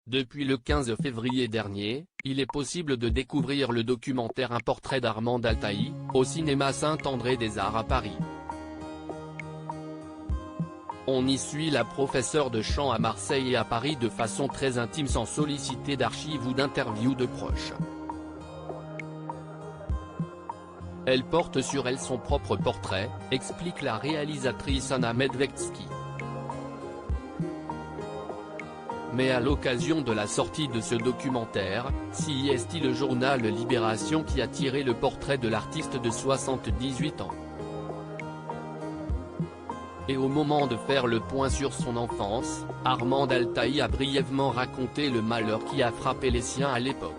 Depuis le 15 février dernier, il est possible de découvrir le documentaire Un portrait d'Armande Altaï, au cinéma Saint-André-des-Arts à Paris. On y suit la professeure de chant à Marseille et à Paris de façon très intime sans solliciter d'archives ou d'interviews de proches. Elle porte sur elle son propre portrait, explique la réalisatrice Anna Medvecki. Mais à l'occasion de la sortie de ce documentaire, c'est le journal Libération qui a tiré le portrait de l'artiste de 78 ans. Et au moment de faire le point sur son enfance, Armande Altaï a brièvement raconté le malheur qui a frappé les siens à l'époque.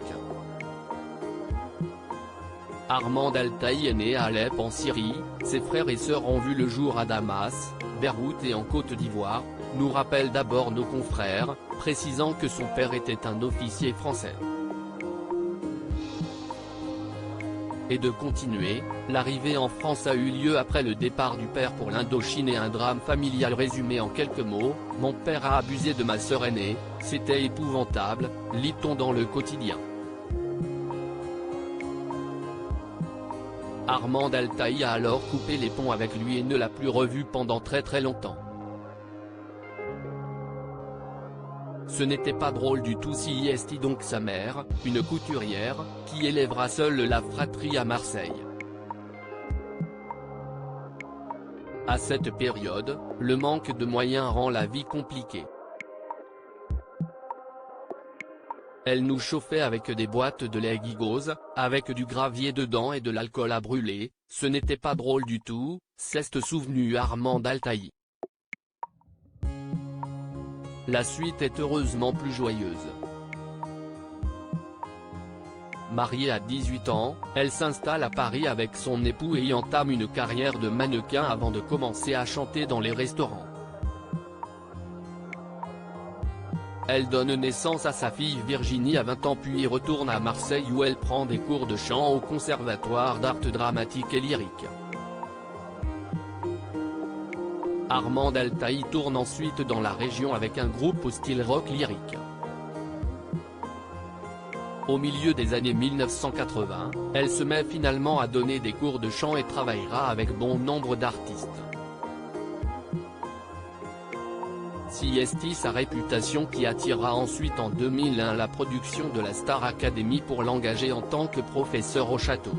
Armande Altaï est née à Alep en Syrie, ses frères et sœurs ont vu le jour à Damas, Beyrouth et en Côte d'Ivoire, nous rappellent d'abord nos confrères, précisant que son père était un officier français. Et de continuer, l'arrivée en France a eu lieu après le départ du père pour l'Indochine et un drame familial résumé en quelques mots, mon père a abusé de ma sœur aînée, c'était épouvantable, lit-on dans le quotidien. Armande Altaï a alors coupé les ponts avec lui et ne l'a plus revu pendant très longtemps. Ce n'était pas drôle du tout c'est donc sa mère, une couturière, qui élèvera seule la fratrie à Marseille. À cette période, le manque de moyens rend la vie compliquée. Elle nous chauffait avec des boîtes de lait Gigose, avec du gravier dedans et de l'alcool à brûler, ce n'était pas drôle du tout, s'est souvenu Armande Altaï. La suite est heureusement plus joyeuse. Mariée à 18 ans, elle s'installe à Paris avec son époux et y entame une carrière de mannequin avant de commencer à chanter dans les restaurants. Elle donne naissance à sa fille Virginie à 20 ans puis retourne à Marseille où elle prend des cours de chant au Conservatoire d'art dramatique et lyrique. Armande Altaï tourne ensuite dans la région avec un groupe au style rock lyrique. Au milieu des années 1980, elle se met finalement à donner des cours de chant et travaillera avec bon nombre d'artistes. C'est sa réputation qui attirera ensuite en 2001 la production de la Star Academy pour l'engager en tant que professeur au château.